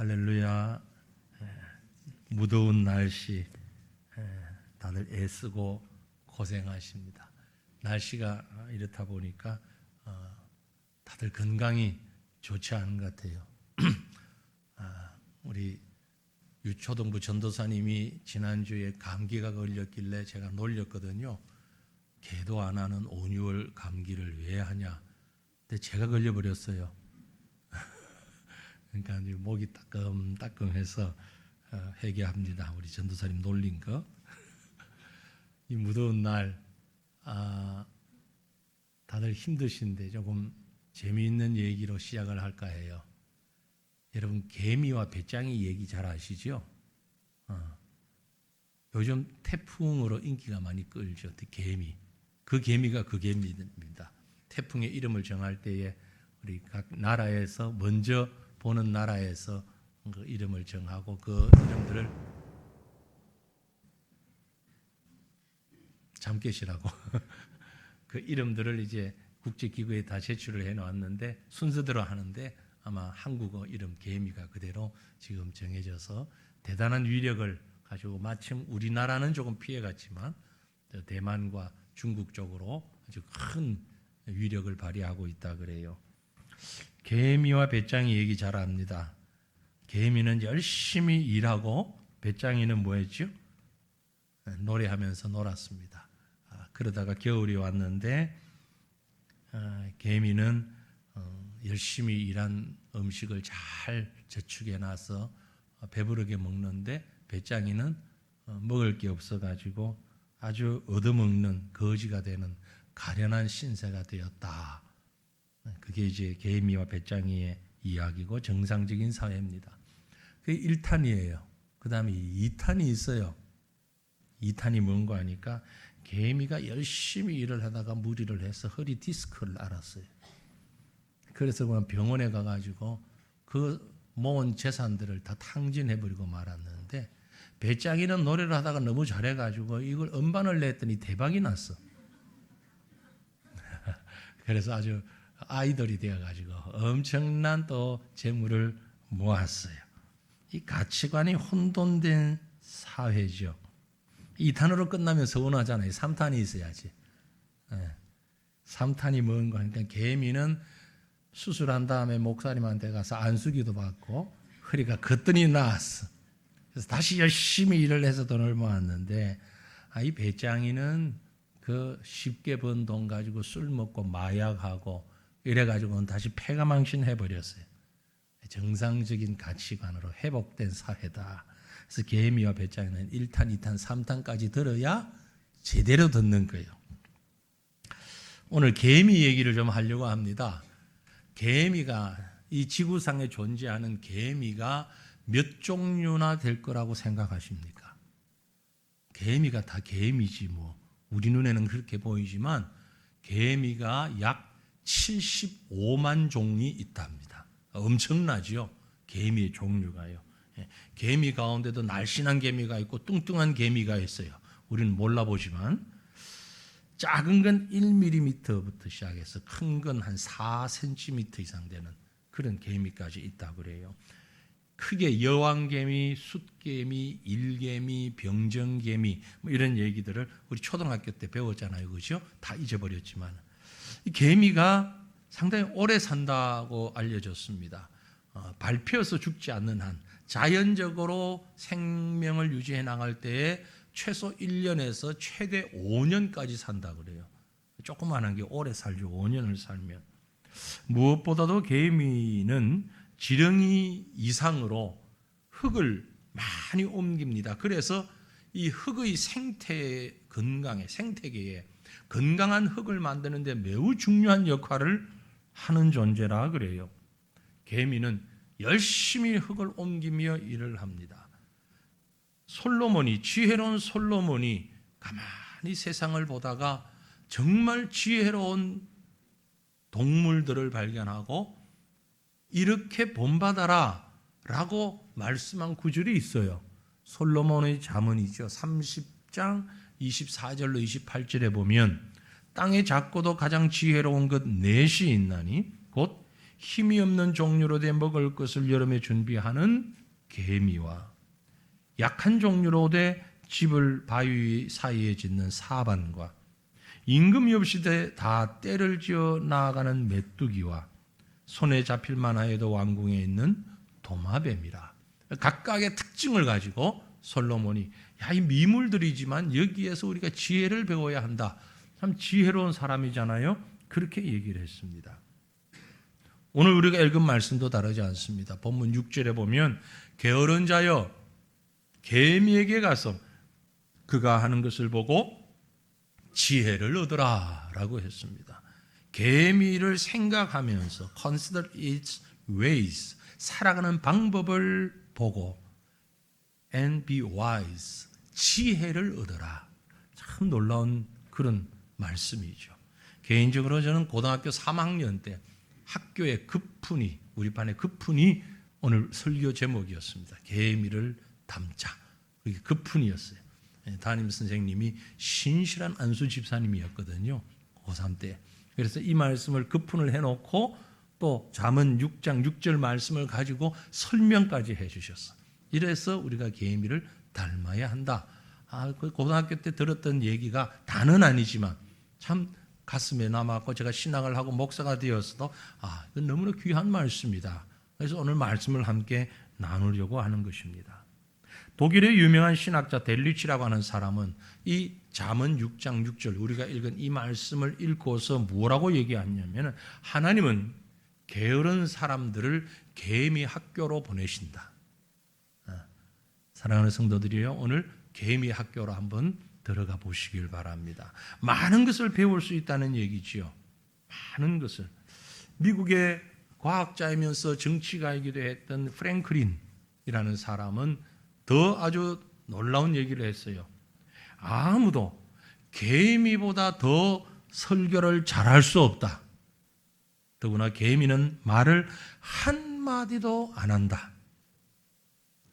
할렐루야. 무더운 날씨 다들 애쓰고 고생하십니다. 날씨가 이렇다 보니까 다들 건강이 좋지 않은 것 같아요. 우리 유초등부 전도사님이 지난주에 감기가 걸렸길래 제가 놀렸거든요. 개도 안 하는 5, 6월 감기를 왜 하냐. 근데 제가 걸려버렸어요. 그러니까 이제 목이 따끔따끔해서 회개합니다. 우리 전도사님 놀린 거. 이 무더운 날 다들 힘드신데 조금 재미있는 얘기로 시작을 할까 해요. 여러분 개미와 배짱이 얘기 잘 아시죠? 요즘 태풍으로 인기가 많이 끌죠. 개미. 그 개미가 그 개미입니다. 태풍의 이름을 정할 때에 우리 각 나라에서 먼저 보는 나라에서 그 이름을 정하고 그 이름들을 잠 깨시라고 그 이름들을 이제 국제기구에 다 제출을 해놓았는데 순서대로 하는데 아마 한국어 이름 개미가 그대로 지금 정해져서 대단한 위력을 가지고 마침 우리나라는 조금 피해갔지만 대만과 중국 쪽으로 아주 큰 위력을 발휘하고 있다 그래요. 개미와 배짱이 얘기 잘 압니다. 개미는 열심히 일하고 배짱이는 뭐 했죠? 노래하면서 놀았습니다. 그러다가 겨울이 왔는데 개미는 열심히 일한 음식을 잘 저축해 놔서 배부르게 먹는데 배짱이는 먹을 게 없어가지고 아주 얻어먹는 거지가 되는 가련한 신세가 되었다. 그게 이제 개미와 배짱이의 이야기고 정상적인 사회입니다. 그게 1탄이에요. 그 다음에 2탄이 있어요. 2탄이 뭔가 하니까 개미가 열심히 일을 하다가 무리를 해서 허리 디스크를 앓았어요. 그래서 그냥 병원에 가가지고 그 모은 재산들을 다 탕진해버리고 말았는데 배짱이는 노래를 하다가 너무 잘해가지고 이걸 음반을 냈더니 대박이 났어. 그래서 아주 아이돌이 되어가지고 엄청난 또 재물을 모았어요. 이 가치관이 혼돈된 사회죠. 2탄으로 끝나면 서운하잖아요. 3탄이 있어야지. 3탄이 뭔가 하니까 개미는 수술한 다음에 목사님한테 가서 안수기도 받고 허리가 거뜬히 나았어. 그래서 다시 열심히 일을 해서 돈을 모았는데 이 배짱이는 그 쉽게 번 돈 가지고 술 먹고 마약하고 이래가지고는 다시 패가망신 해버렸어요. 정상적인 가치관으로 회복된 사회다. 그래서 개미와 배짱이는 1탄, 2탄, 3탄까지 들어야 제대로 듣는 거예요. 오늘 개미 얘기를 좀 하려고 합니다. 개미가 이 지구상에 존재하는 개미가 몇 종류나 될 거라고 생각하십니까? 개미가 다 개미지 뭐. 우리 눈에는 그렇게 보이지만 개미가 약 75만 종이 있답니다. 엄청나죠? 개미의 종류가요. 개미 가운데도 날씬한 개미가 있고 뚱뚱한 개미가 있어요. 우리는 몰라보지만 작은 건 1mm부터 시작해서 큰 건 한 4cm 이상 되는 그런 개미까지 있다고 그래요. 크게 여왕개미, 숫개미, 일개미, 병정개미 뭐 이런 얘기들을 우리 초등학교 때 배웠잖아요. 그렇죠? 다 잊어버렸지만 이 개미가 상당히 오래 산다고 알려졌습니다. 밟혀서 죽지 않는 한 자연적으로 생명을 유지해 나갈 때에 최소 1년에서 최대 5년까지 산다 그래요. 조그마한 게 오래 살죠. 5년을 살면. 무엇보다도 개미는 지렁이 이상으로 흙을 많이 옮깁니다. 그래서 이 흙의 생태계에 건강한 흙을 만드는 데 매우 중요한 역할을 하는 존재라 그래요. 개미는 열심히 흙을 옮기며 일을 합니다. 지혜로운 솔로몬이 가만히 세상을 보다가 정말 지혜로운 동물들을 발견하고 이렇게 본받아라 라고 말씀한 구절이 있어요. 솔로몬의 잠언이죠. 30장 24절로 28절에 보면 땅의 작고도 가장 지혜로운 것 넷이 있나니 곧 힘이 없는 종류로 돼 먹을 것을 여름에 준비하는 개미와 약한 종류로 돼 집을 바위 사이에 짓는 사반과 임금이 없이 다 때를 지어 나아가는 메뚜기와 손에 잡힐만 하여도 왕궁에 있는 도마뱀이라. 각각의 특징을 가지고 솔로몬이 이 미물들이지만 여기에서 우리가 지혜를 배워야 한다. 참 지혜로운 사람이잖아요. 그렇게 얘기를 했습니다. 오늘 우리가 읽은 말씀도 다르지 않습니다. 본문 6절에 보면 게으른 자여 개미에게 가서 그가 하는 것을 보고 지혜를 얻으라 라고 했습니다. 개미를 생각하면서 consider its ways, 살아가는 방법을 보고 and be wise, 지혜를 얻어라. 참 놀라운 그런 말씀이죠. 개인적으로 저는 고등학교 3학년 때 학교의 급훈이, 우리 반의 급훈이 오늘 설교 제목이었습니다. 개미를 담자. 그게 급훈이었어요. 담임 선생님이 신실한 안수 집사님이었거든요. 고3 때. 그래서 이 말씀을 급훈을 해놓고 또 잠언 6장 6절 말씀을 가지고 설명까지 해주셨어요. 이래서 우리가 개미를 닮아야 한다. 그 고등학교 때 들었던 얘기가 다는 아니지만 참 가슴에 남았고 제가 신앙을 하고 목사가 되었어도 이건 너무나 귀한 말씀이다. 그래서 오늘 말씀을 함께 나누려고 하는 것입니다. 독일의 유명한 신학자 델리치라고 하는 사람은 이 잠언 6장 6절 우리가 읽은 이 말씀을 읽고서 뭐라고 얘기하냐면 하나님은 게으른 사람들을 개미 학교로 보내신다. 사랑하는 성도들이요, 오늘 개미 학교로 한번 들어가 보시길 바랍니다. 많은 것을 배울 수 있다는 얘기지요. 많은 것을. 미국의 과학자이면서 정치가이기도 했던 프랭클린이라는 사람은 더 아주 놀라운 얘기를 했어요. 아무도 개미보다 더 설교를 잘할 수 없다. 더구나 개미는 말을 한마디도 안 한다.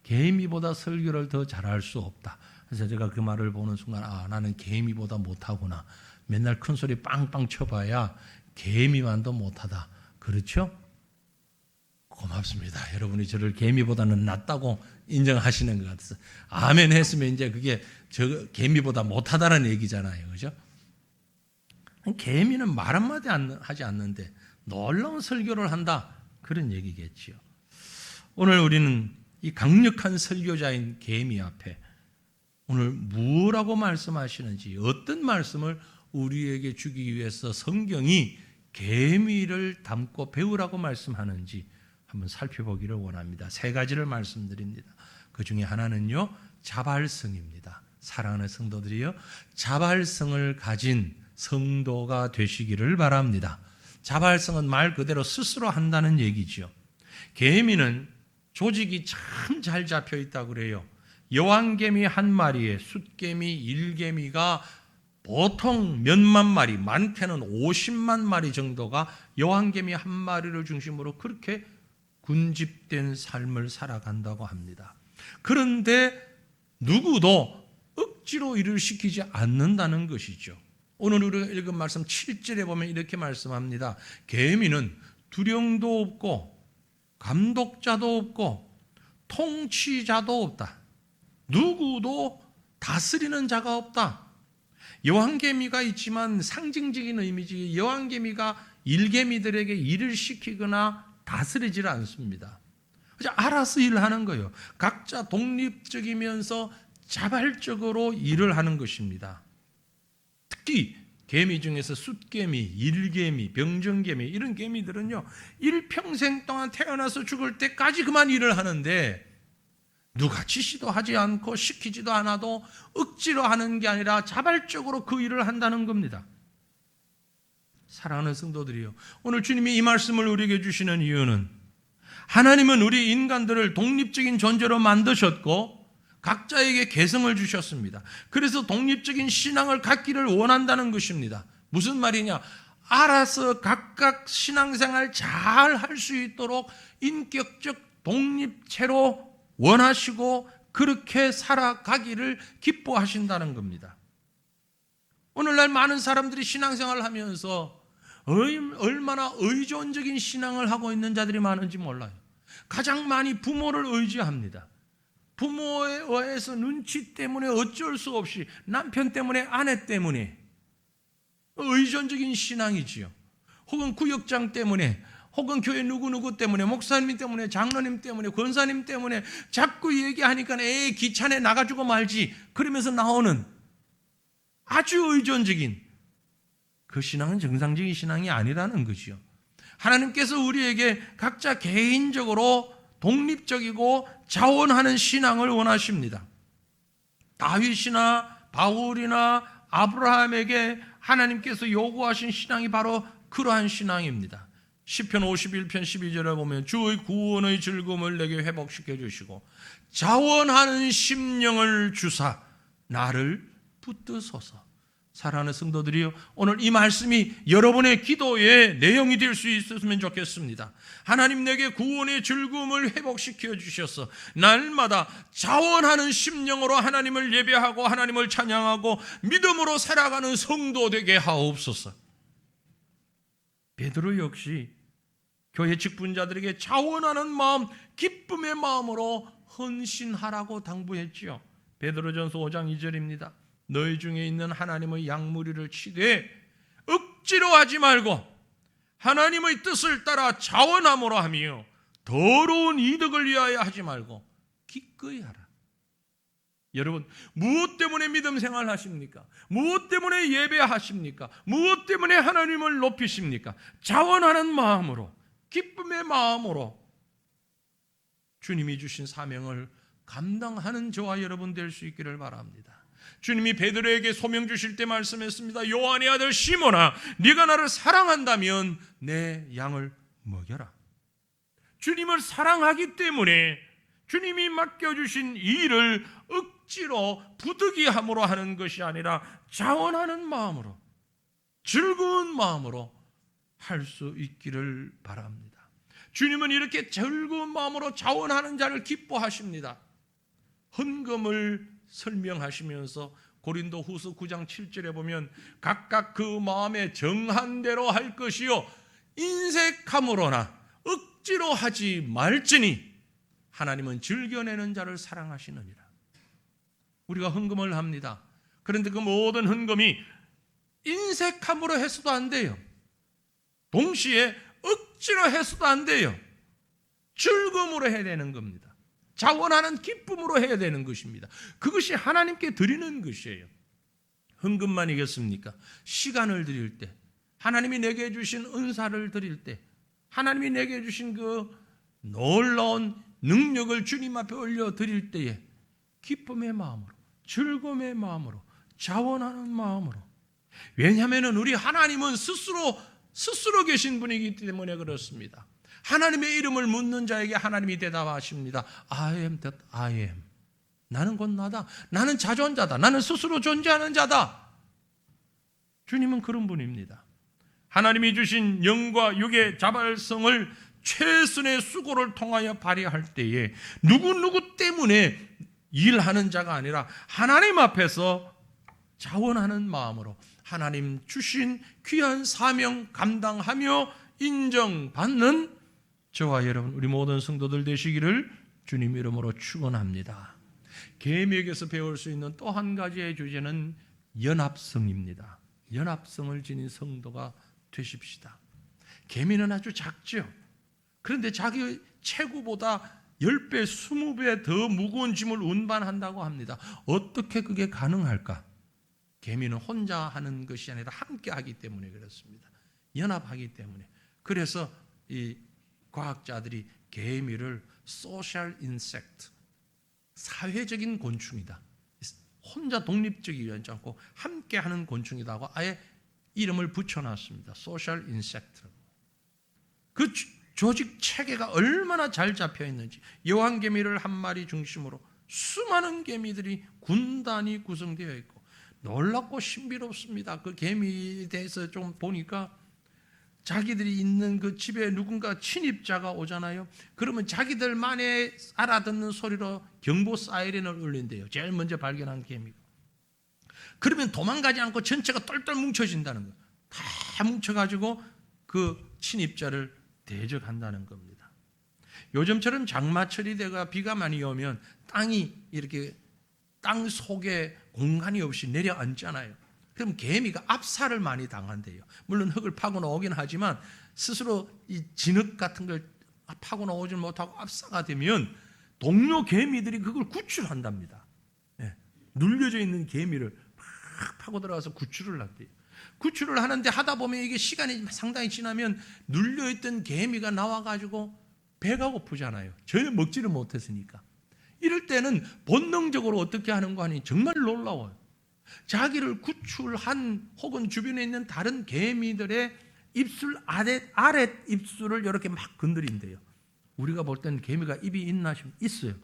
개미보다 설교를 더 잘할 수 없다. 그래서 제가 그 말을 보는 순간 나는 개미보다 못하구나. 맨날 큰 소리 빵빵 쳐봐야 개미만도 못하다. 그렇죠? 고맙습니다. 여러분이 저를 개미보다는 낫다고 인정하시는 것 같아서 아멘 했으면 이제 그게 저 개미보다 못하다는 얘기잖아요. 그죠? 개미는 말 한마디 하지 않는데 놀라운 설교를 한다. 그런 얘기겠지요. 오늘 우리는 이 강력한 설교자인 개미 앞에 오늘 뭐라고 말씀하시는지, 어떤 말씀을 우리에게 주기 위해서 성경이 개미를 닮고 배우라고 말씀하는지 한번 살펴보기를 원합니다. 세 가지를 말씀드립니다. 그 중에 하나는요, 자발성입니다. 사랑하는 성도들이요, 자발성을 가진 성도가 되시기를 바랍니다. 자발성은 말 그대로 스스로 한다는 얘기죠. 개미는 조직이 참 잘 잡혀 있다고 그래요. 여왕개미 한 마리에 숫개미, 일개미가 보통 몇만 마리, 많게는 50만 마리 정도가 여왕개미 한 마리를 중심으로 그렇게 군집된 삶을 살아간다고 합니다. 그런데 누구도 억지로 일을 시키지 않는다는 것이죠. 오늘 우리가 읽은 말씀 7절에 보면 이렇게 말씀합니다. 개미는 두령도 없고 감독자도 없고 통치자도 없다. 누구도 다스리는 자가 없다. 여왕개미가 있지만 상징적인 의미지 여왕개미가 일개미들에게 일을 시키거나 다스리지를 않습니다. 그냥 알아서 일을 하는 거예요. 각자 독립적이면서 자발적으로 일을 하는 것입니다. 특히 개미 중에서 숫개미, 일개미, 병정개미 이런 개미들은요, 일평생 동안 태어나서 죽을 때까지 그만 일을 하는데 누가 지시도 하지 않고 시키지도 않아도 억지로 하는 게 아니라 자발적으로 그 일을 한다는 겁니다. 사랑하는 성도들이요, 오늘 주님이 이 말씀을 우리에게 주시는 이유는 하나님은 우리 인간들을 독립적인 존재로 만드셨고 각자에게 개성을 주셨습니다. 그래서 독립적인 신앙을 갖기를 원한다는 것입니다. 무슨 말이냐? 알아서 각각 신앙생활 잘 할 수 있도록 인격적 독립체로 원하시고 그렇게 살아가기를 기뻐하신다는 겁니다. 오늘날 많은 사람들이 신앙생활을 하면서 얼마나 의존적인 신앙을 하고 있는 자들이 많은지 몰라요. 가장 많이 부모를 의지합니다. 부모에 의해서 눈치 때문에 어쩔 수 없이, 남편 때문에, 아내 때문에 의존적인 신앙이지요. 혹은 구역장 때문에, 혹은 교회 누구누구 때문에, 목사님 때문에, 장로님 때문에, 권사님 때문에 자꾸 얘기하니까 귀찮아 나가주고 말지 그러면서 나오는 아주 의존적인 그 신앙은 정상적인 신앙이 아니라는 거죠. 하나님께서 우리에게 각자 개인적으로 독립적이고 자원하는 신앙을 원하십니다. 다윗이나 바울이나 아브라함에게 하나님께서 요구하신 신앙이 바로 그러한 신앙입니다. 시편 51편 12절에 보면 주의 구원의 즐거움을 내게 회복시켜 주시고 자원하는 심령을 주사 나를 붙드소서. 사랑하는 성도들이요, 오늘 이 말씀이 여러분의 기도의 내용이 될 수 있었으면 좋겠습니다. 하나님 내게 구원의 즐거움을 회복시켜 주셔서 날마다 자원하는 심령으로 하나님을 예배하고 하나님을 찬양하고 믿음으로 살아가는 성도 되게 하옵소서. 베드로 역시 교회 직분자들에게 자원하는 마음, 기쁨의 마음으로 헌신하라고 당부했지요. 베드로전서 5장 2절입니다. 너희 중에 있는 하나님의 양무리를 치되 억지로 하지 말고 하나님의 뜻을 따라 자원함으로 하며 더러운 이득을 위하여 하지 말고 기꺼이 하라. 여러분, 무엇 때문에 믿음 생활 하십니까? 무엇 때문에 예배하십니까? 무엇 때문에 하나님을 높이십니까? 자원하는 마음으로, 기쁨의 마음으로 주님이 주신 사명을 감당하는 저와 여러분 될 수 있기를 바랍니다. 주님이 베드로에게 소명 주실 때 말씀했습니다. 요한의 아들 시몬아, 네가 나를 사랑한다면 내 양을 먹여라. 주님을 사랑하기 때문에 주님이 맡겨주신 일을 억지로 부득이함으로 하는 것이 아니라 자원하는 마음으로, 즐거운 마음으로 할 수 있기를 바랍니다. 주님은 이렇게 즐거운 마음으로 자원하는 자를 기뻐하십니다. 헌금을 설명하시면서 고린도 후서 9장 7절에 보면 각각 그 마음에 정한 대로 할 것이요 인색함으로나 억지로 하지 말지니 하나님은 즐겨내는 자를 사랑하시느니라. 우리가 헌금을 합니다. 그런데 그 모든 헌금이 인색함으로 해서도 안 돼요. 동시에 억지로 해서도 안 돼요. 즐거움으로 해야 되는 겁니다. 자원하는 기쁨으로 해야 되는 것입니다. 그것이 하나님께 드리는 것이에요. 헌금만이겠습니까? 시간을 드릴 때, 하나님이 내게 주신 은사를 드릴 때, 하나님이 내게 주신 그 놀라운 능력을 주님 앞에 올려 드릴 때에 기쁨의 마음으로, 즐거움의 마음으로, 자원하는 마음으로. 왜냐하면 우리 하나님은 스스로 계신 분이기 때문에 그렇습니다. 하나님의 이름을 묻는 자에게 하나님이 대답하십니다. I am that I am. 나는 곧 나다. 나는 자존자다. 나는 스스로 존재하는 자다. 주님은 그런 분입니다. 하나님이 주신 영과 육의 자발성을 최선의 수고를 통하여 발휘할 때에 누구 때문에 일하는 자가 아니라 하나님 앞에서 자원하는 마음으로 하나님 주신 귀한 사명 감당하며 인정받는 저와 여러분, 우리 모든 성도들 되시기를 주님 이름으로 축원합니다. 계명에서 배울 수 있는 또 한 가지의 주제는 연합성입니다. 연합성을 지닌 성도가 되십시다. 계명은 아주 작죠. 그런데 자기 체구보다 10배, 20배 더 무거운 짐을 운반한다고 합니다. 어떻게 그게 가능할까? 계명은 혼자 하는 것이 아니라 함께 하기 때문에 그렇습니다. 연합하기 때문에. 그래서 이 과학자들이 개미를 소셜 인섹트, 사회적인 곤충이다. 혼자 독립적이지 않고 함께하는 곤충이다고 아예 이름을 붙여놨습니다. 소셜 인섹트라고. 그 조직 체계가 얼마나 잘 잡혀 있는지, 여왕개미를 한 마리 중심으로 수많은 개미들이 군단이 구성되어 있고 놀랍고 신비롭습니다. 그 개미에 대해서 좀 보니까 자기들이 있는 그 집에 누군가 침입자가 오잖아요. 그러면 자기들만의 알아듣는 소리로 경보 사이렌을 울린대요. 제일 먼저 발견한 개미가. 그러면 도망가지 않고 전체가 똘똘 뭉쳐진다는 거예요. 다 뭉쳐가지고 그 침입자를 대적한다는 겁니다. 요즘처럼 장마철이 되가 비가 많이 오면 땅이 이렇게 땅 속에 공간이 없이 내려앉잖아요. 그럼 개미가 압살을 많이 당한대요. 물론 흙을 파고 나오긴 하지만 스스로 이 진흙 같은 걸 파고 나오지 못하고 압사가 되면 동료 개미들이 그걸 구출한답니다. 네. 눌려져 있는 개미를 막 파고 들어가서 구출을 한대요. 구출을 하는데 하다 보면 이게 시간이 상당히 지나면 눌려있던 개미가 나와가지고 배가 고프잖아요. 전혀 먹지를 못했으니까. 이럴 때는 본능적으로 어떻게 하는가 하니 정말 놀라워요. 자기를 구출한 혹은 주변에 있는 다른 개미들의 입술 아랫 입술을 이렇게 막 건드린대요. 우리가 볼 때는 개미가 입이 있나 싶으면 있어요.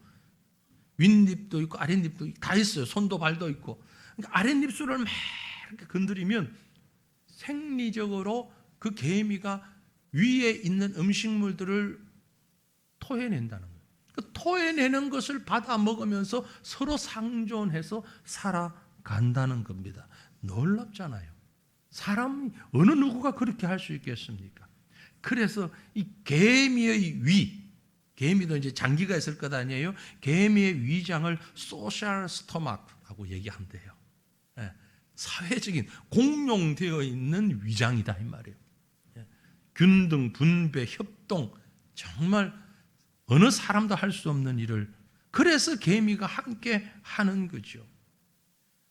윗입도 있고 아랫입도 다 있어요. 손도 발도 있고. 그러니까 아랫입술을 막 이렇게 건드리면 생리적으로 그 개미가 위에 있는 음식물들을 토해낸다는 거예요. 그 토해내는 것을 받아 먹으면서 서로 상존해서 살아간다는 겁니다. 놀랍잖아요. 사람이 어느 누구가 그렇게 할 수 있겠습니까? 그래서 이 개미의 위, 개미도 이제 장기가 있을 것 아니에요? 개미의 위장을 소셜 스토마크라고 얘기한대요. 예, 사회적인 공용되어 있는 위장이다 이 말이에요. 예, 균등, 분배, 협동, 정말 어느 사람도 할 수 없는 일을, 그래서 개미가 함께 하는 거죠.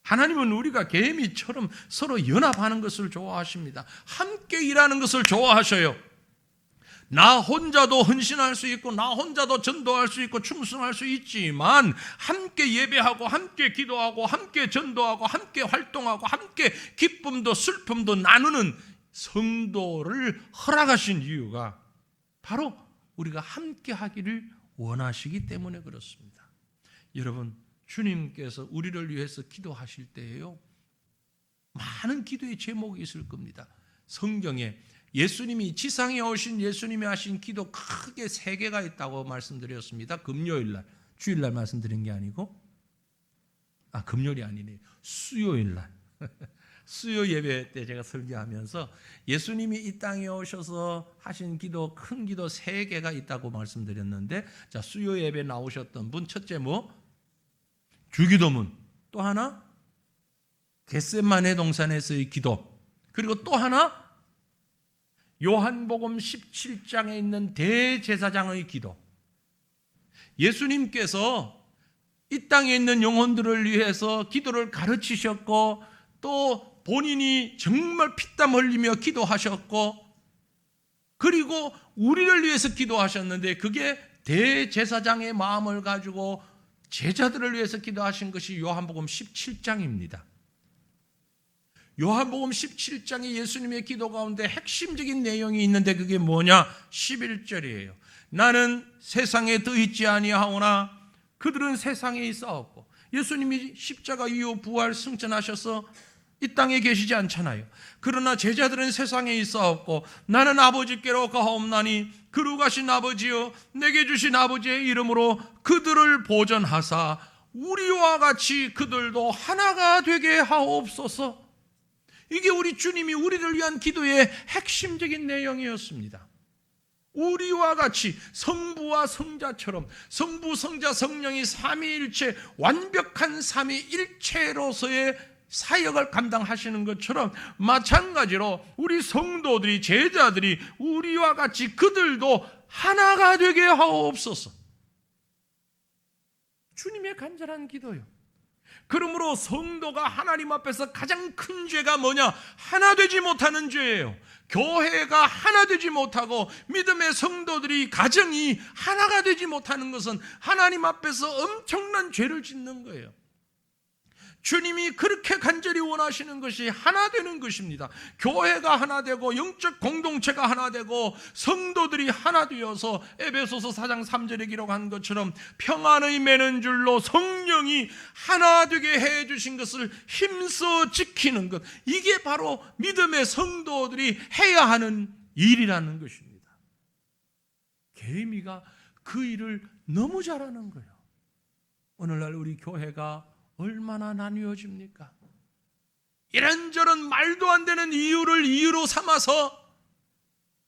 하나님은 우리가 개미처럼 서로 연합하는 것을 좋아하십니다. 함께 일하는 것을 좋아하셔요. 나 혼자도 헌신할 수 있고 나 혼자도 전도할 수 있고 충성할 수 있지만 함께 예배하고 함께 기도하고 함께 전도하고 함께 활동하고 함께 기쁨도 슬픔도 나누는 성도를 허락하신 이유가 바로 우리가 함께 하기를 원하시기 때문에 그렇습니다. 여러분, 주님께서 우리를 위해서 기도하실 때에요, 많은 기도의 제목이 있을 겁니다. 성경에 예수님이 지상에 오신 예수님이 하신 기도 크게 3개가 있다고 말씀드렸습니다. 금요일날, 주일날 말씀드린 게 아니고, 금요일이 아니네요. 수요일날. 수요 예배 때 제가 설교하면서 예수님이 이 땅에 오셔서 하신 기도, 큰 기도 3개가 있다고 말씀드렸는데, 자, 수요 예배 나오셨던 분, 첫째 주기도문, 또 하나 겟세마네 동산에서의 기도, 그리고 또 하나 요한복음 17장에 있는 대제사장의 기도. 예수님께서 이 땅에 있는 영혼들을 위해서 기도를 가르치셨고 또 본인이 정말 피땀 흘리며 기도하셨고 그리고 우리를 위해서 기도하셨는데 그게 대제사장의 마음을 가지고 제자들을 위해서 기도하신 것이 요한복음 17장입니다. 요한복음 17장의 예수님의 기도 가운데 핵심적인 내용이 있는데 그게 뭐냐? 11절이에요. 나는 세상에 더 있지 아니하오나 그들은 세상에 있사옵고. 예수님이 십자가 이후 부활 승천하셔서 이 땅에 계시지 않잖아요. 그러나 제자들은 세상에 있사옵고 나는 아버지께로 가옵나니 거룩하신 아버지여 내게 주신 아버지의 이름으로 그들을 보전하사 우리와 같이 그들도 하나가 되게 하옵소서. 이게 우리 주님이 우리를 위한 기도의 핵심적인 내용이었습니다. 우리와 같이 성부와 성자처럼 성부, 성자, 성령이 삼위일체 완벽한 삼위일체로서의 사역을 감당하시는 것처럼 마찬가지로 우리 성도들이, 제자들이 우리와 같이 그들도 하나가 되게 하옵소서. 주님의 간절한 기도요. 그러므로 성도가 하나님 앞에서 가장 큰 죄가 뭐냐? 하나 되지 못하는 죄예요. 교회가 하나 되지 못하고 믿음의 성도들이, 가정이 하나가 되지 못하는 것은 하나님 앞에서 엄청난 죄를 짓는 거예요. 주님이 그렇게 간절히 원하시는 것이 하나 되는 것입니다. 교회가 하나 되고 영적 공동체가 하나 되고 성도들이 하나 되어서 에베소서 4장 3절에 기록한 것처럼 평안의 매는 줄로 성령이 하나 되게 해주신 것을 힘써 지키는 것, 이게 바로 믿음의 성도들이 해야 하는 일이라는 것입니다. 개미가 그 일을 너무 잘하는 거예요. 오늘날 우리 교회가 얼마나 나뉘어집니까? 이런저런 말도 안 되는 이유를 이유로 삼아서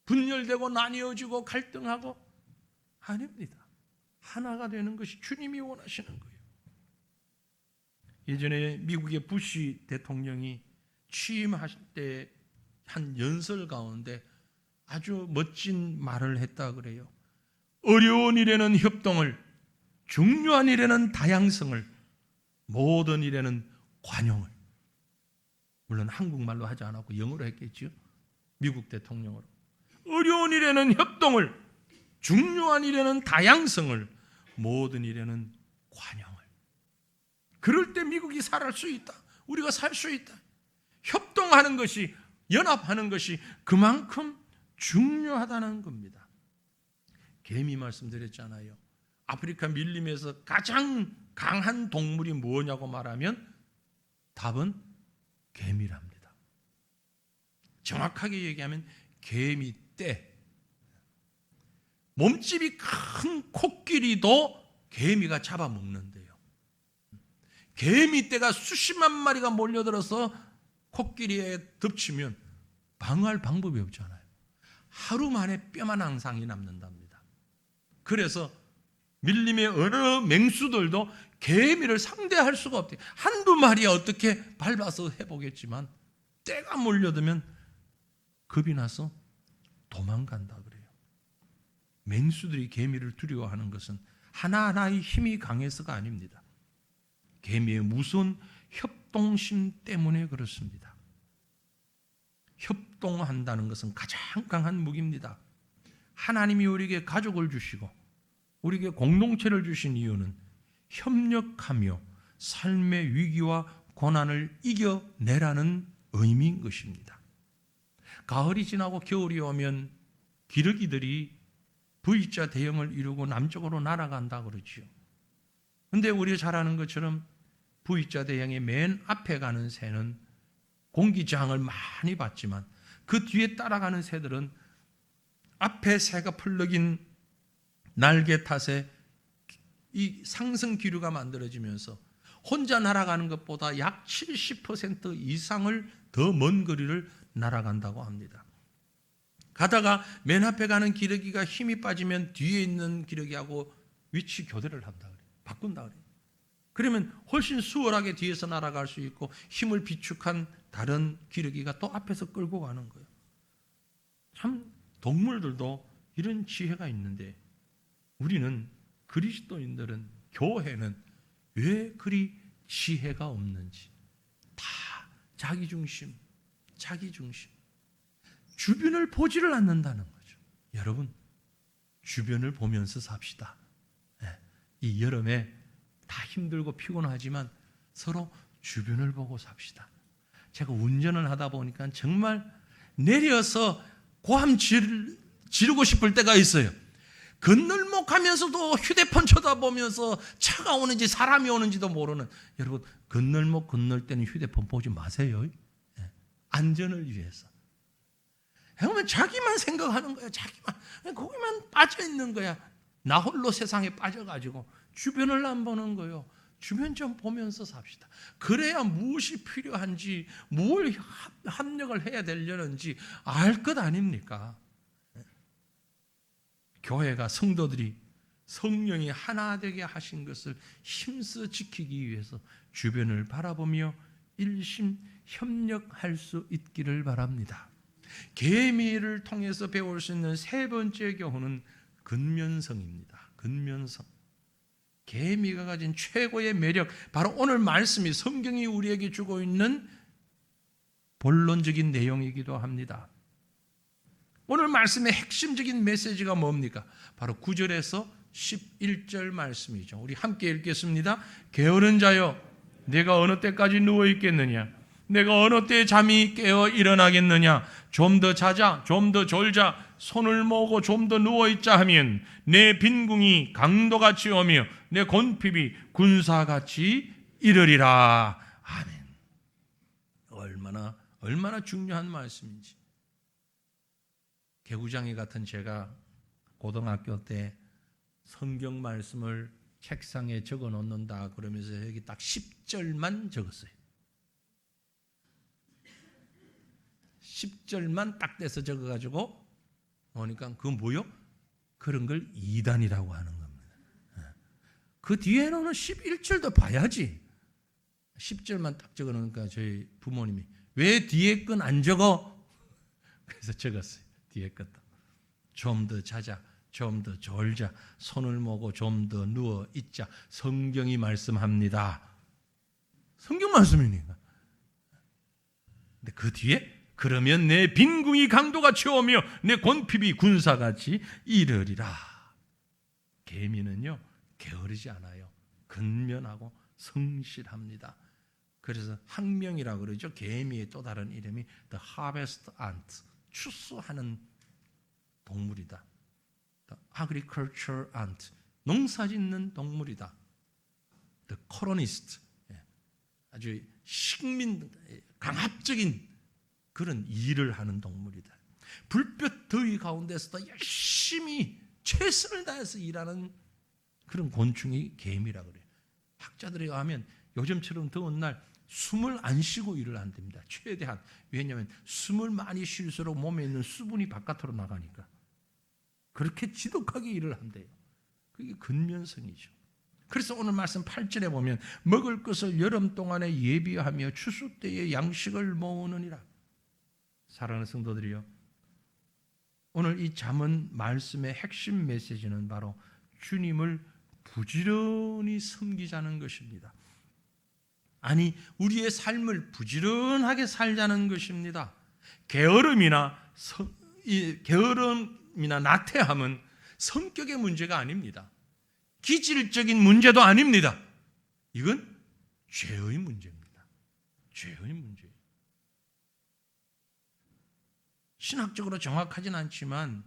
분열되고 나뉘어지고 갈등하고 아닙니다. 하나가 되는 것이 주님이 원하시는 거예요. 예전에 미국의 부시 대통령이 취임하실 때 한 연설 가운데 아주 멋진 말을 했다 그래요. 어려운 일에는 협동을, 중요한 일에는 다양성을, 모든 일에는 관용을. 물론 한국말로 하지 않았고 영어로 했겠죠. 미국 대통령으로. 어려운 일에는 협동을, 중요한 일에는 다양성을, 모든 일에는 관용을. 그럴 때 미국이 살 수 있다. 우리가 살 수 있다. 협동하는 것이, 연합하는 것이 그만큼 중요하다는 겁니다. 개미 말씀드렸잖아요. 아프리카 밀림에서 가장 강한 동물이 뭐냐고 말하면 답은 개미랍니다. 정확하게 얘기하면 개미떼. 몸집이 큰 코끼리도 개미가 잡아먹는데요. 개미떼가 수십만 마리가 몰려들어서 코끼리에 덮치면 방어할 방법이 없잖아요. 하루 만에 뼈만 앙상이 남는답니다. 그래서 밀림의 어느 맹수들도 개미를 상대할 수가 없대요. 한두 마리야 어떻게 밟아서 해보겠지만 떼가 몰려들면 겁이 나서 도망간다 그래요. 맹수들이 개미를 두려워하는 것은 하나하나의 힘이 강해서가 아닙니다. 개미의 무서운 협동심 때문에 그렇습니다. 협동한다는 것은 가장 강한 무기입니다. 하나님이 우리에게 가족을 주시고 우리에게 공동체를 주신 이유는 협력하며 삶의 위기와 고난을 이겨내라는 의미인 것입니다. 가을이 지나고 겨울이 오면 기러기들이 V자 대형을 이루고 남쪽으로 날아간다 그러지요. 그런데 우리가 잘 아는 것처럼 V자 대형의 맨 앞에 가는 새는 공기저항을 많이 받지만 그 뒤에 따라가는 새들은 앞에 새가 풀럭인 날개 탓에 이 상승 기류가 만들어지면서 혼자 날아가는 것보다 약 70% 이상을 더 먼 거리를 날아간다고 합니다. 가다가 맨 앞에 가는 기러기가 힘이 빠지면 뒤에 있는 기러기하고 위치 교대를 한다 그래요. 바꾼다 그래요. 그러면 훨씬 수월하게 뒤에서 날아갈 수 있고 힘을 비축한 다른 기러기가 또 앞에서 끌고 가는 거예요. 참 동물들도 이런 지혜가 있는데 우리는 그리스도인들은 교회는 왜 그리 지혜가 없는지 다 자기중심, 자기중심. 주변을 보지를 않는다는 거죠. 여러분 주변을 보면서 삽시다. 이 여름에 다 힘들고 피곤하지만 서로 주변을 보고 삽시다. 제가 운전을 하다 보니까 정말 내려서 고함 지르고 싶을 때가 있어요. 건널목 가면서도 휴대폰 쳐다보면서 차가 오는지 사람이 오는지도 모르는. 여러분 건널목 건널 때는 휴대폰 보지 마세요. 안전을 위해서. 그러면 자기만 생각하는 거야. 자기만 거기만 빠져 있는 거야. 나 홀로 세상에 빠져가지고 주변을 안 보는 거예요. 주변 좀 보면서 삽시다. 그래야 무엇이 필요한지, 뭘 합력을 해야 되려는지 알 것 아닙니까? 교회가 성도들이 성령이 하나 되게 하신 것을 힘써 지키기 위해서 주변을 바라보며 일심 협력할 수 있기를 바랍니다. 계미를 통해서 배울 수 있는 세 번째 교훈은 근면성입니다. 근면성. 계미가 가진 최고의 매력, 바로 오늘 말씀이 성경이 우리에게 주고 있는 본론적인 내용이기도 합니다. 오늘 말씀의 핵심적인 메시지가 뭡니까? 바로 9절에서 11절 말씀이죠. 우리 함께 읽겠습니다. 게으른 자여, 내가 어느 때까지 누워 있겠느냐? 내가 어느 때 잠이 깨어 일어나겠느냐? 좀 더 자자, 좀 더 졸자, 손을 모으고 좀 더 누워있자 하면 내 빈궁이 강도같이 오며 내 곤핍이 군사같이 이르리라. 아멘. 얼마나 중요한 말씀인지. 개구장이 같은 제가 고등학교 때 성경 말씀을 책상에 적어 놓는다 그러면서 여기 딱 10절만 적었어요. 10절만 딱 떼서 적어가지고 그러니까 그건 뭐요? 그런 걸 이단이라고 하는 겁니다. 그 뒤에는 11절도 봐야지. 10절만 딱 적어놓으니까 저희 부모님이 왜 뒤에 건 안 적어? 그래서 적었어요. 뒤에 것도. 좀 더 자자, 좀 더 졸자, 손을 모고 좀 더 누워 있자. 성경이 말씀합니다. 성경 말씀이니까. 근데 그 뒤에 그러면 내 빈궁이 강도가 채우며 내 곤핍이 군사같이 이르리라. 계미는요 게으르지 않아요. 근면하고 성실합니다. 그래서 학명이라고 그러죠. 개미의 또 다른 이름이 The Harvest Ant, 추수하는 동물이다. The Agriculture Ant, 농사짓는 동물이다. The Colonist, 아주 식민, 강압적인 그런 일을 하는 동물이다. 불볕 더위 가운데서도 열심히 최선을 다해서 일하는 그런 곤충이 개미라고 그래요. 학자들에 의하면 요즘처럼 더운 날 숨을 안 쉬고 일을 한답니다. 최대한. 왜냐하면 숨을 많이 쉴수록 몸에 있는 수분이 바깥으로 나가니까. 그렇게 지독하게 일을 한대요. 그게 근면성이죠. 그래서 오늘 말씀 8절에 보면 먹을 것을 여름 동안에 예비하며 추수 때에 양식을 모으느니라. 사랑하는 성도들이요, 오늘 이 잠언 말씀의 핵심 메시지는 바로 주님을 부지런히 섬기자는 것입니다. 아니, 우리의 삶을 부지런하게 살자는 것입니다. 게으름이나 나태함은 성격의 문제가 아닙니다. 기질적인 문제도 아닙니다. 이건 죄의 문제입니다. 죄의 문제예요. 신학적으로 정확하진 않지만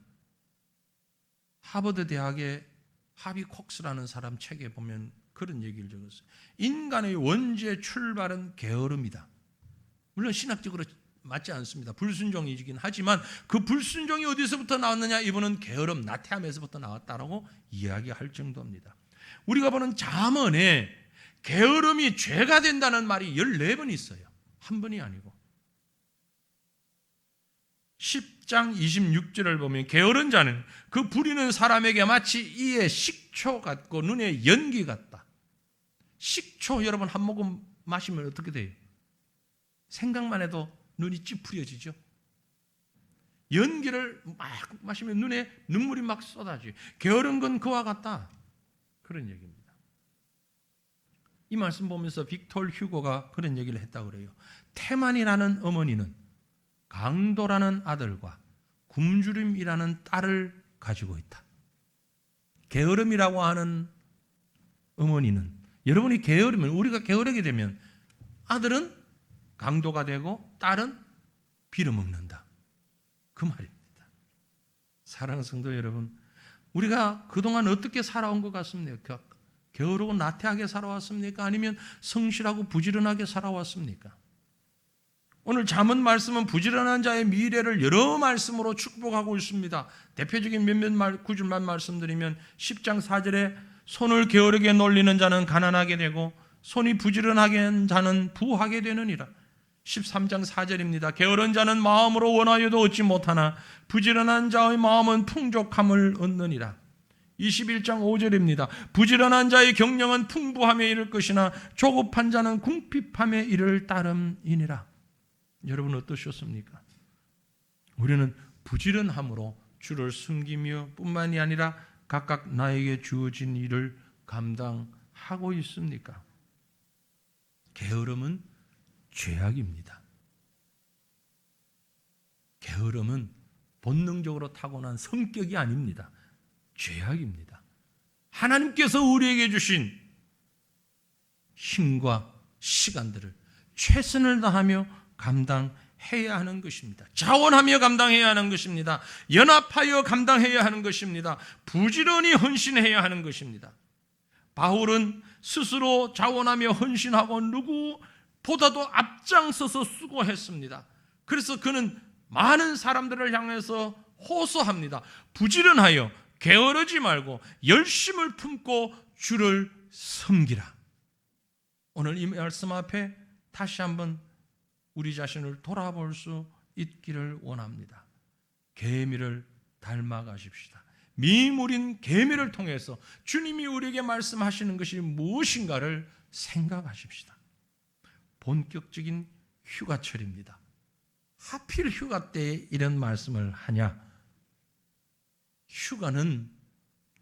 하버드 대학의 하비 콕스라는 사람 책에 보면 그런 얘기를 적었어요. 인간의 원죄 출발은 게으름이다. 물론 신학적으로 맞지 않습니다. 불순종이긴 하지만 그 불순종이 어디서부터 나왔느냐? 이분은 게으름, 나태함에서부터 나왔다라고 이야기할 정도입니다. 우리가 보는 잠언에 게으름이 죄가 된다는 말이 14번 있어요. 한 번이 아니고. 10장 26절을 보면 게으른 자는 그 부리는 사람에게 마치 이에 식초 같고 눈에 연기 같다. 식초 여러분 한 모금 마시면 어떻게 돼요? 생각만 해도 눈이 찌푸려지죠. 연기를 막 마시면 눈에 눈물이 막 쏟아져요. 게으른 건 그와 같다. 그런 얘기입니다. 이 말씀 보면서 빅토르 휴고가 그런 얘기를 했다고 그래요. 태만이라는 어머니는 강도라는 아들과 굶주림이라는 딸을 가지고 있다. 게으름이라고 하는 어머니는, 여러분이 게으르면, 우리가 게으르게 되면 아들은 강도가 되고 딸은 빌어먹는다. 그 말입니다. 사랑하는 성도 여러분, 우리가 그동안 어떻게 살아온 것 같습니까? 게으르고 나태하게 살아왔습니까? 아니면 성실하고 부지런하게 살아왔습니까? 오늘 잠언 말씀은 부지런한 자의 미래를 여러 말씀으로 축복하고 있습니다. 대표적인 몇몇 구절만 말씀드리면 10장 4절에 손을 게으르게 놀리는 자는 가난하게 되고 손이 부지런하게 한 자는 부하게 되느니라. 13장 4절입니다. 게으른 자는 마음으로 원하여도 얻지 못하나 부지런한 자의 마음은 풍족함을 얻느니라. 21장 5절입니다. 부지런한 자의 경영은 풍부함에 이를 것이나 조급한 자는 궁핍함에 이를 따름이니라. 여러분 어떠셨습니까? 우리는 부지런함으로 주를 섬기며 뿐만이 아니라 각각 나에게 주어진 일을 감당하고 있습니까? 게으름은 죄악입니다. 게으름은 본능적으로 타고난 성격이 아닙니다. 죄악입니다. 하나님께서 우리에게 주신 힘과 시간들을 최선을 다하며 감당해야 하는 것입니다. 자원하며 감당해야 하는 것입니다. 연합하여 감당해야 하는 것입니다. 부지런히 헌신해야 하는 것입니다. 바울은 스스로 자원하며 헌신하고 누구보다도 앞장서서 수고했습니다. 그래서 그는 많은 사람들을 향해서 호소합니다. 부지런하여 게으르지 말고 열심을 품고 주를 섬기라. 오늘 이 말씀 앞에 다시 한번 우리 자신을 돌아볼 수 있기를 원합니다. 계미를 닮아가십시다. 미물인 계미를 통해서 주님이 우리에게 말씀하시는 것이 무엇인가를 생각하십시다. 본격적인 휴가철입니다. 하필 휴가 때에 이런 말씀을 하냐? 휴가는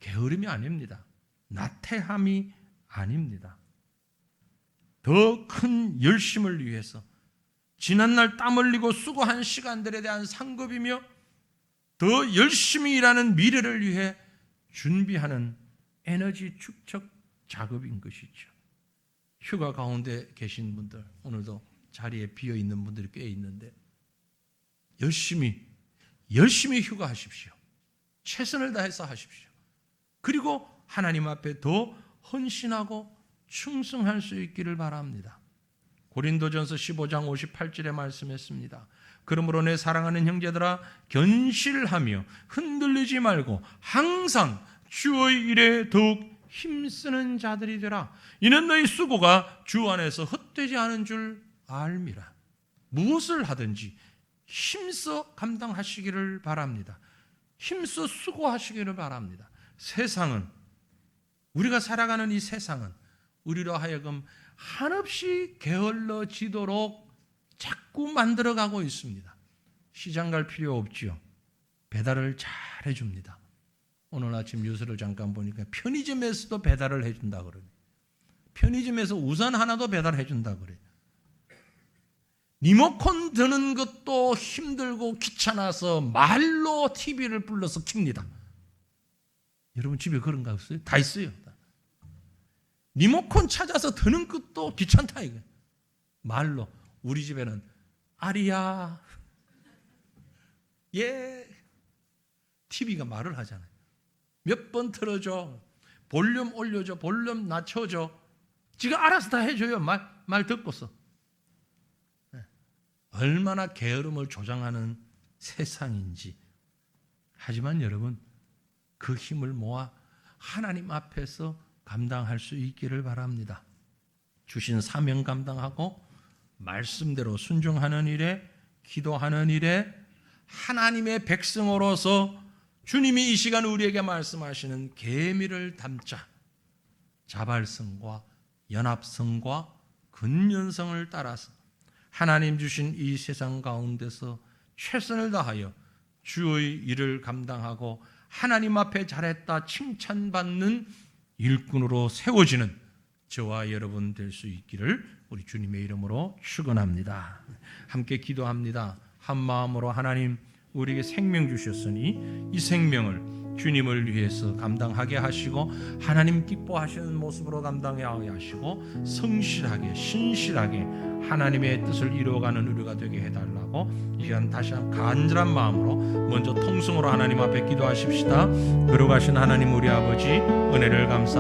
게으름이 아닙니다. 나태함이 아닙니다. 더 큰 열심을 위해서 지난날 땀 흘리고 수고한 시간들에 대한 상급이며 더 열심히 일하는 미래를 위해 준비하는 에너지 축적 작업인 것이죠. 휴가 가운데 계신 분들, 오늘도 자리에 비어 있는 분들이 꽤 있는데 열심히 휴가하십시오. 최선을 다해서 하십시오. 그리고 하나님 앞에 더 헌신하고 충성할 수 있기를 바랍니다. 고린도전서 15장 58절에 말씀했습니다. 그러므로 내 사랑하는 형제들아 견실하며 흔들리지 말고 항상 주의 일에 더욱 힘쓰는 자들이 되라. 이는 너희 수고가 주 안에서 헛되지 않은 줄 알미라. 무엇을 하든지 힘써 감당하시기를 바랍니다. 힘써 수고하시기를 바랍니다. 세상은, 우리가 살아가는 이 세상은 우리로 하여금 한없이 게을러지도록 자꾸 만들어가고 있습니다. 시장 갈 필요 없지요. 배달을 잘 해줍니다. 오늘 아침 뉴스를 잠깐 보니까 편의점에서도 배달을 해준다 그러네. 편의점에서 우산 하나도 배달해준다 그래. 리모컨 드는 것도 힘들고 귀찮아서 말로 TV를 불러서 킵니다. 여러분 집에 그런 거 없어요? 다 있어요. 리모컨 찾아서 드는 것도 귀찮다 이거. 말로. 우리 집에는 아리야, 예, TV가 말을 하잖아요. 몇 번 틀어줘, 볼륨 올려줘, 볼륨 낮춰줘. 지가 알아서 다 해줘요. 말 듣고서. 얼마나 게으름을 조장하는 세상인지. 하지만 여러분, 그 힘을 모아 하나님 앞에서 감당할 수 있기를 바랍니다. 주신 사명 감당하고 말씀대로 순종하는 일에, 기도하는 일에 하나님의 백성으로서 주님이 이 시간 우리에게 말씀하시는 계미를 담자. 자발성과 연합성과 근연성을 따라서 하나님 주신 이 세상 가운데서 최선을 다하여 주의 일을 감당하고 하나님 앞에 잘했다 칭찬받는 일꾼으로 세워지는 저와 여러분 될 수 있기를 우리 주님의 이름으로 축원합니다. 함께 기도합니다. 한 마음으로 하나님 우리에게 생명 주셨으니 이 생명을 주님을 위해서 감당하게 하시고 하나님 기뻐하시는 모습으로 감당하게 하시고 성실하게 신실하게 하나님의 뜻을 이루어가는 우리가 되게 해달라고 이 시간 다시 한 간절한 마음으로 먼저 통성으로 하나님 앞에 기도하십시다. 거룩하신 하나님 우리 아버지 은혜를 감사